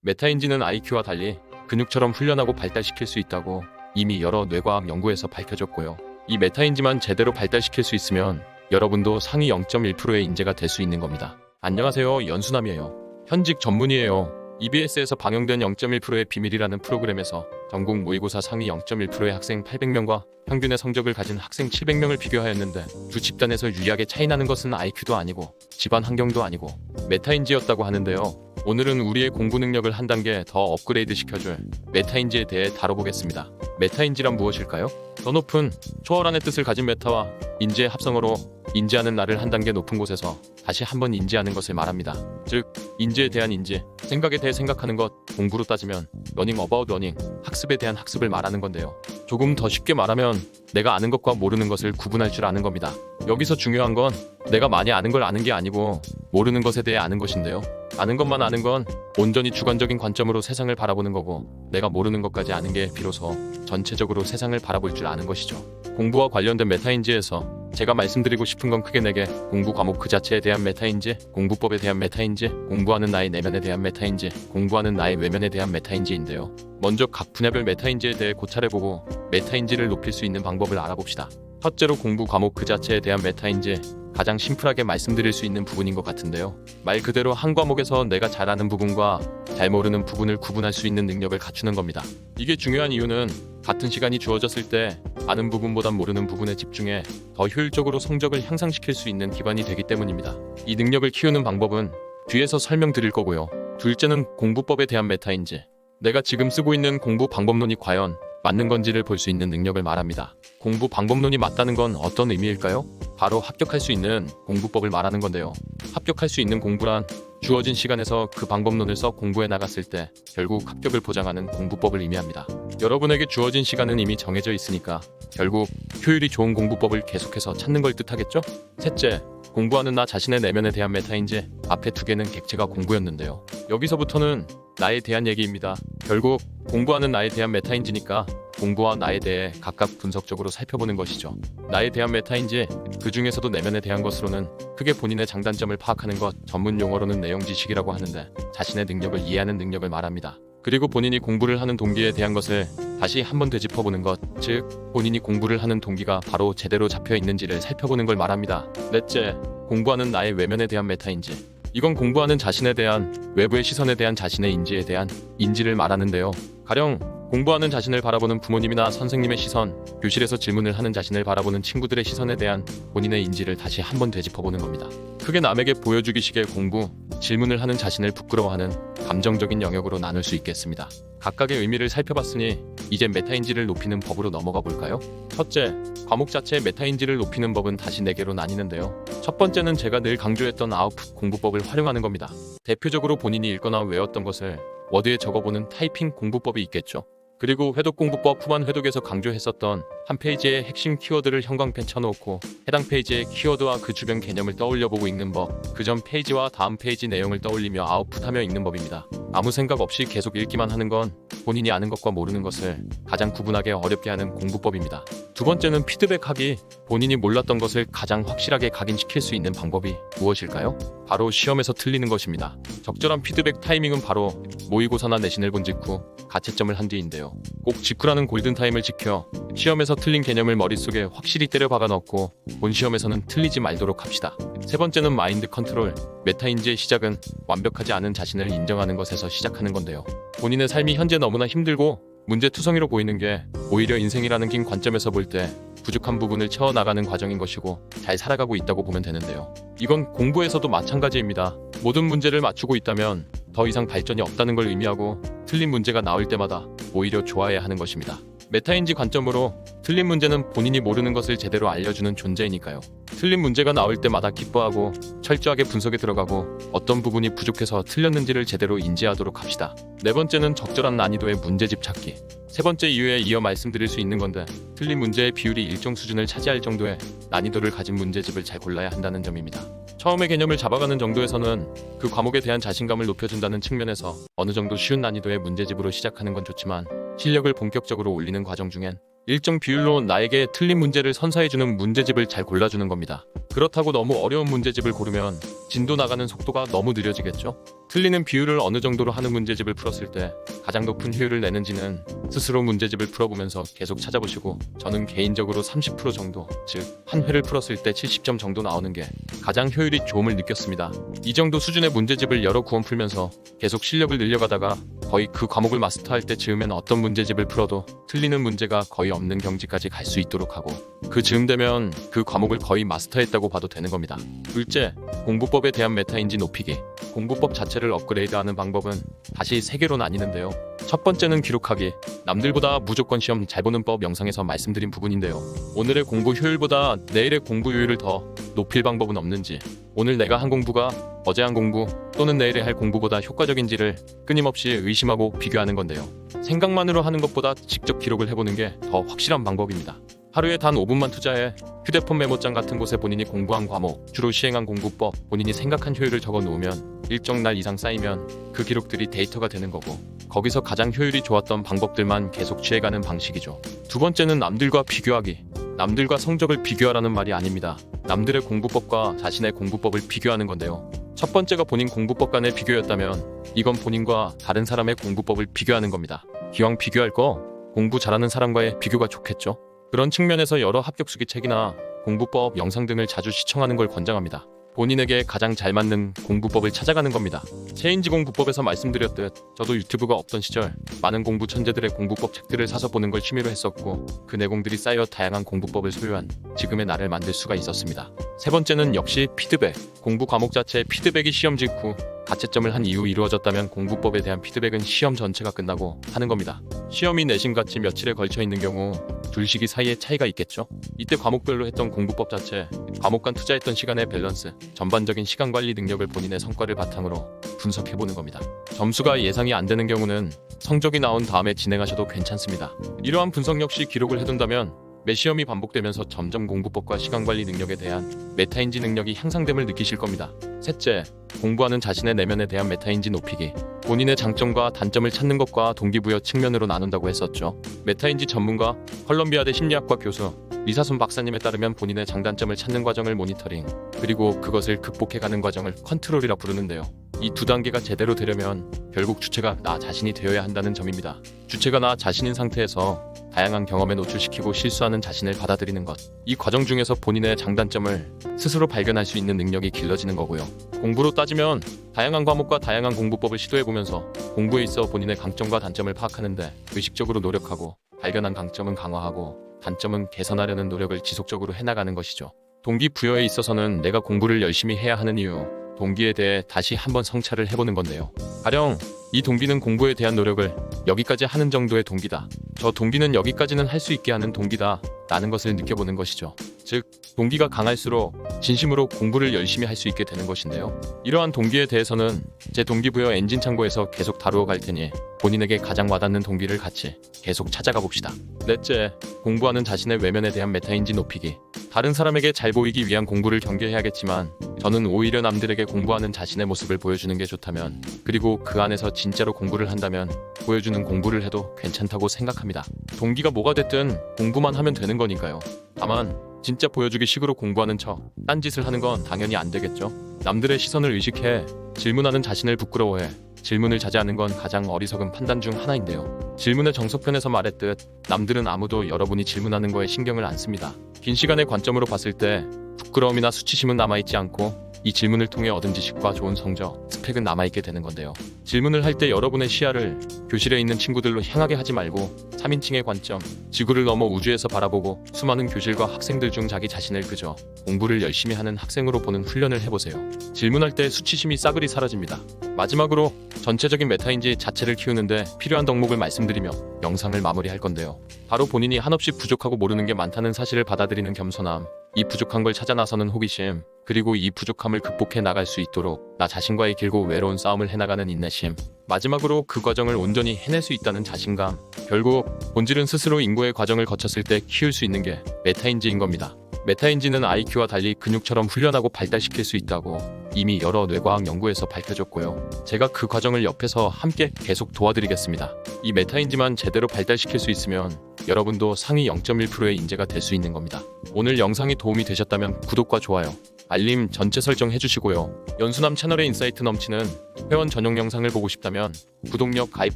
메타인지는 IQ와 달리 근육처럼 훈련하고 발달시킬 수 있다고 이미 여러 뇌과학 연구에서 밝혀졌고요. 이 메타인지만 제대로 발달시킬 수 있으면 여러분도 상위 0.1%의 인재가 될 수 있는 겁니다. 안녕하세요, 연수남이에요. 현직 전문의예요. EBS에서 방영된 0.1%의 비밀이라는 프로그램에서 전국 모의고사 상위 0.1%의 학생 800명과 평균의 성적을 가진 학생 700명을 비교하였는데 두 집단에서 유리하게 차이나는 것은 IQ도 아니고 집안 환경도 아니고 메타인지였다고 하는데요. 오늘은 우리의 공부 능력을 한 단계 더 업그레이드 시켜줄 메타인지에 대해 다뤄보겠습니다. 메타인지란 무엇일까요? 더 높은 초월한의 뜻을 가진 메타와 인지의 합성어로 인지하는 나를 한 단계 높은 곳에서 다시 한번 인지하는 것을 말합니다. 즉, 인지에 대한 인지, 생각에 대해 생각하는 것, 공부로 따지면 러닝 어바웃 러닝, 학습에 대한 학습을 말하는 건데요. 조금 더 쉽게 말하면 내가 아는 것과 모르는 것을 구분할 줄 아는 겁니다. 여기서 중요한 건 내가 많이 아는 걸 아는 게 아니고 모르는 것에 대해 아는 것인데요. 아는 것만 아는 건 온전히 주관적인 관점으로 세상을 바라보는 거고, 내가 모르는 것까지 아는 게 비로소 전체적으로 세상을 바라볼 줄 아는 것이죠. 공부와 관련된 메타인지에서 제가 말씀드리고 싶은 건 크게 4개: 공부 과목 그 자체에 대한 메타인지, 공부법에 대한 메타인지, 공부하는 나의 내면에 대한 메타인지, 공부하는 나의 외면에 대한 메타인지인데요. 먼저 각 분야별 메타인지에 대해 고찰해보고 메타인지를 높일 수 있는 방법을 알아봅시다. 첫째로 공부 과목 그 자체에 대한 메타인지, 가장 심플하게 말씀드릴 수 있는 부분인 것 같은데요. 말 그대로 한 과목에서 내가 잘 아는 부분과 잘 모르는 부분을 구분할 수 있는 능력을 갖추는 겁니다. 이게 중요한 이유는 같은 시간이 주어졌을 때 아는 부분보단 모르는 부분에 집중해 더 효율적으로 성적을 향상시킬 수 있는 기반이 되기 때문입니다. 이 능력을 키우는 방법은 뒤에서 설명드릴 거고요. 둘째는 공부법에 대한 메타인지, 내가 지금 쓰고 있는 공부 방법론이 과연 맞는 건지를 볼 수 있는 능력을 말합니다. 공부 방법론이 맞다는 건 어떤 의미일까요? 바로 합격할 수 있는 공부법을 말하는 건데요. 합격할 수 있는 공부란 주어진 시간에서 그 방법론을 써 공부해 나갔을 때 결국 합격을 보장하는 공부법을 의미합니다. 여러분에게 주어진 시간은 이미 정해져 있으니까 결국 효율이 좋은 공부법을 계속해서 찾는 걸 뜻하겠죠? 셋째, 공부하는 나 자신의 내면에 대한 메타인지, 앞에 2개는 객체가 공부였는데요. 여기서부터는 나에 대한 얘기입니다. 결국 공부하는 나에 대한 메타인지니까 공부와 나에 대해 각각 분석적으로 살펴보는 것이죠. 나에 대한 메타인지, 그 중에서도 내면에 대한 것으로는 크게 본인의 장단점을 파악하는 것, 전문 용어로는 내용 지식이라고 하는데 자신의 능력을 이해하는 능력을 말합니다. 그리고 본인이 공부를 하는 동기에 대한 것을 다시 한번 되짚어보는 것, 즉 본인이 공부를 하는 동기가 바로 제대로 잡혀 있는지를 살펴보는 걸 말합니다. 넷째, 공부하는 나의 외면에 대한 메타인지, 이건 공부하는 자신에 대한 외부의 시선에 대한 자신의 인지에 대한 인지를 말하는데요. 가령 공부하는 자신을 바라보는 부모님이나 선생님의 시선, 교실에서 질문을 하는 자신을 바라보는 친구들의 시선에 대한 본인의 인지를 다시 한번 되짚어보는 겁니다. 크게 남에게 보여주기식의 공부, 질문을 하는 자신을 부끄러워하는 감정적인 영역으로 나눌 수 있겠습니다. 각각의 의미를 살펴봤으니 이제 메타인지를 높이는 법으로 넘어가 볼까요? 첫째, 과목 자체의 메타인지를 높이는 법은 다시 4개로 나뉘는데요. 첫 번째는 제가 늘 강조했던 아웃풋 공부법을 활용하는 겁니다. 대표적으로 본인이 읽거나 외웠던 것을 워드에 적어보는 타이핑 공부법이 있겠죠. 그리고 회독 공부법, 후반 회독에서 강조했었던 한 페이지의 핵심 키워드를 형광펜 쳐놓고 해당 페이지의 키워드와 그 주변 개념을 떠올려보고 읽는 법, 그 전 페이지와 다음 페이지 내용을 떠올리며 아웃풋하며 읽는 법입니다. 아무 생각 없이 계속 읽기만 하는 건 본인이 아는 것과 모르는 것을 가장 구분하기 어렵게 하는 공부법입니다. 두 번째는 피드백하기, 본인이 몰랐던 것을 가장 확실하게 각인시킬 수 있는 방법이 무엇일까요? 바로 시험에서 틀리는 것입니다. 적절한 피드백 타이밍은 바로 모의고사나 내신을 본 직후, 가채점을 한 뒤인데요. 꼭 직후라는 골든타임을 지켜 시험에서 틀린 개념을 머릿속에 확실히 때려 박아 넣고 본 시험에서는 틀리지 말도록 합시다. 세 번째는 마인드 컨트롤, 메타인지의 시작은 완벽하지 않은 자신을 인정하는 것에서 시작하는 건데요. 본인의 삶이 현재 너무나 힘들고 문제투성이로 보이는 게 오히려 인생이라는 긴 관점에서 볼 때 부족한 부분을 채워나가는 과정인 것이고 잘 살아가고 있다고 보면 되는데요. 이건 공부에서도 마찬가지입니다. 모든 문제를 맞추고 있다면 더 이상 발전이 없다는 걸 의미하고 틀린 문제가 나올 때마다 오히려 좋아해야 하는 것입니다. 메타인지 관점으로 틀린 문제는 본인이 모르는 것을 제대로 알려주는 존재이니까요. 틀린 문제가 나올 때마다 기뻐하고 철저하게 분석에 들어가고 어떤 부분이 부족해서 틀렸는지를 제대로 인지하도록 합시다. 네 번째는 적절한 난이도의 문제집 찾기. 세 번째 이유에 이어 말씀드릴 수 있는 건데, 틀린 문제의 비율이 일정 수준을 차지할 정도의 난이도를 가진 문제집을 잘 골라야 한다는 점입니다. 처음에 개념을 잡아가는 정도에서는 그 과목에 대한 자신감을 높여준다는 측면에서 어느 정도 쉬운 난이도의 문제집으로 시작하는 건 좋지만 실력을 본격적으로 올리는 과정 중엔 일정 비율로 나에게 틀린 문제를 선사해주는 문제집을 잘 골라주는 겁니다. 그렇다고 너무 어려운 문제집을 고르면 진도 나가는 속도가 너무 느려지겠죠? 틀리는 비율을 어느 정도로 하는 문제집을 풀었을 때 가장 높은 효율을 내는지는 스스로 문제집을 풀어보면서 계속 찾아보시고, 저는 개인적으로 30% 정도, 즉 한 회를 풀었을 때 70점 정도 나오는 게 가장 효율이 좋음을 느꼈습니다. 이 정도 수준의 문제집을 여러 구원 풀면서 계속 실력을 늘려가다가 거의 그 과목을 마스터할 때쯤엔 어떤 문제집을 풀어도 틀리는 문제가 거의 없는 경지까지 갈 수 있도록 하고, 그 즈음 되면 그 과목을 거의 마스터했다고 봐도 되는 겁니다. 둘째, 공부법에 대한 메타인지 높이기. 공부법 자체를 업그레이드하는 방법은 다시 3개로 나뉘는데요. 첫 번째는 기록하기. 남들보다 무조건 시험 잘 보는 법 영상에서 말씀드린 부분인데요. 오늘의 공부 효율보다 내일의 공부 효율을 더 높일 방법은 없는지, 오늘 내가 한 공부가 어제 한 공부 또는 내일에 할 공부보다 효과적인지를 끊임없이 의심하고 비교하는 건데요. 생각만으로 하는 것보다 직접 기록을 해보는 게 더 확실한 방법입니다. 하루에 단 5분만 투자해 휴대폰 메모장 같은 곳에 본인이 공부한 과목, 주로 시행한 공부법, 본인이 생각한 효율을 적어 놓으면 일정 날 이상 쌓이면 그 기록들이 데이터가 되는 거고, 거기서 가장 효율이 좋았던 방법들만 계속 취해가는 방식이죠. 두 번째는 남들과 비교하기. 남들과 성적을 비교하라는 말이 아닙니다. 남들의 공부법과 자신의 공부법을 비교하는 건데요. 첫 번째가 본인 공부법 간의 비교였다면 이건 본인과 다른 사람의 공부법을 비교하는 겁니다. 기왕 비교할 거 공부 잘하는 사람과의 비교가 좋겠죠. 그런 측면에서 여러 합격수기 책이나 공부법 영상 등을 자주 시청하는 걸 권장합니다. 본인에게 가장 잘 맞는 공부법을 찾아가는 겁니다. 체인지 공부법에서 말씀드렸듯 저도 유튜브가 없던 시절 많은 공부 천재들의 공부법 책들을 사서 보는 걸 취미로 했었고, 그 내공들이 쌓여 다양한 공부법을 소유한 지금의 나를 만들 수가 있었습니다. 세 번째는 역시 피드백. 공부 과목 자체의 피드백이 시험 직후 가채점을 한 이후 이루어졌다면 공부법에 대한 피드백은 시험 전체가 끝나고 하는 겁니다. 시험이 내신같이 며칠에 걸쳐 있는 경우 둘 시기 사이에 차이가 있겠죠. 이때 과목별로 했던 공부법 자체, 과목 간 투자했던 시간의 밸런스, 전반적인 시간 관리 능력을 본인의 성과를 바탕으로 분석해보는 겁니다. 점수가 예상이 안 되는 경우는 성적이 나온 다음에 진행하셔도 괜찮습니다. 이러한 분석 역시 기록을 해둔다면 매 시험이 반복되면서 점점 공부법과 시간관리 능력에 대한 메타인지 능력이 향상됨을 느끼실 겁니다. 셋째, 공부하는 자신의 내면에 대한 메타인지 높이기. 본인의 장점과 단점을 찾는 것과 동기부여 측면으로 나눈다고 했었죠. 메타인지 전문가, 컬럼비아대 심리학과 교수 리사순 박사님에 따르면 본인의 장단점을 찾는 과정을 모니터링, 그리고 그것을 극복해가는 과정을 컨트롤이라 부르는데요. 이 두 단계가 제대로 되려면 결국 주체가 나 자신이 되어야 한다는 점입니다. 주체가 나 자신인 상태에서 다양한 경험에 노출시키고 실수하는 자신을 받아들이는 것, 이 과정 중에서 본인의 장단점을 스스로 발견할 수 있는 능력이 길러지는 거고요. 공부로 따지면 다양한 과목과 다양한 공부법을 시도해보면서 공부에 있어 본인의 강점과 단점을 파악하는데 의식적으로 노력하고, 발견한 강점은 강화하고 단점은 개선하려는 노력을 지속적으로 해나가는 것이죠. 동기부여에 있어서는 내가 공부를 열심히 해야 하는 이유, 동기에 대해 다시 한번 성찰을 해보는 건데요. 가령 이 동기는 공부에 대한 노력을 여기까지 하는 정도의 동기다, 저 동기는 여기까지는 할 수 있게 하는 동기다 라는 것을 느껴보는 것이죠. 즉, 동기가 강할수록 진심으로 공부를 열심히 할 수 있게 되는 것인데요. 이러한 동기에 대해서는 제 동기부여 엔진 창고에서 계속 다루어 갈 테니 본인에게 가장 와닿는 동기를 같이 계속 찾아가 봅시다. 넷째, 공부하는 자신의 외면에 대한 메타인지 높이기. 다른 사람에게 잘 보이기 위한 공부를 경계해야겠지만 저는 오히려 남들에게 공부하는 자신의 모습을 보여주는 게 좋다면, 그리고 그 안에서 진짜로 공부를 한다면 보여주는 공부를 해도 괜찮다고 생각합니다. 동기가 뭐가 됐든 공부만 하면 되는 거니까요. 다만 진짜 보여주기 식으로 공부하는 척 딴짓을 하는 건 당연히 안 되겠죠. 남들의 시선을 의식해 질문하는 자신을 부끄러워해 질문을 자제하는 건 가장 어리석은 판단 중 하나인데요. 질문의 정석편에서 말했듯 남들은 아무도 여러분이 질문하는 거에 신경을 안 씁니다. 긴 시간의 관점으로 봤을 때 부끄러움이나 수치심은 남아있지 않고 이 질문을 통해 얻은 지식과 좋은 성적, 스펙은 남아있게 되는 건데요. 질문을 할 때 여러분의 시야를 교실에 있는 친구들로 향하게 하지 말고 3인칭의 관점, 지구를 넘어 우주에서 바라보고 수많은 교실과 학생들 중 자기 자신을 그저 공부를 열심히 하는 학생으로 보는 훈련을 해보세요. 질문할 때 수치심이 싸그리 사라집니다. 마지막으로 전체적인 메타인지 자체를 키우는데 필요한 덕목을 말씀드리며 영상을 마무리할 건데요. 바로 본인이 한없이 부족하고 모르는 게 많다는 사실을 받아들이는 겸손함, 이 부족한 걸 찾아 나서는 호기심, 그리고 이 부족함을 극복해 나갈 수 있도록 나 자신과의 길고 외로운 싸움을 해나가는 인내심, 마지막으로 그 과정을 온전히 해낼 수 있다는 자신감. 결국 본질은 스스로 인고의 과정을 거쳤을 때 키울 수 있는 게 메타인지인 겁니다. 메타인지는 IQ와 달리 근육처럼 훈련하고 발달시킬 수 있다고 이미 여러 뇌과학 연구에서 밝혀졌고요. 제가 그 과정을 옆에서 함께 계속 도와드리겠습니다. 이 메타인지만 제대로 발달시킬 수 있으면 여러분도 상위 0.1%의 인재가 될 수 있는 겁니다. 오늘 영상이 도움이 되셨다면 구독과 좋아요, 알림 전체 설정 해주시고요. 연수남 채널의 인사이트 넘치는 회원 전용 영상을 보고 싶다면 구독력 가입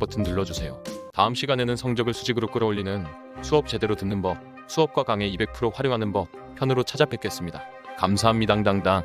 버튼 눌러주세요. 다음 시간에는 성적을 수직으로 끌어올리는 수업 제대로 듣는 법, 수업과 강의 200% 활용하는 법 편으로 찾아뵙겠습니다. 감사합니다. 당당당.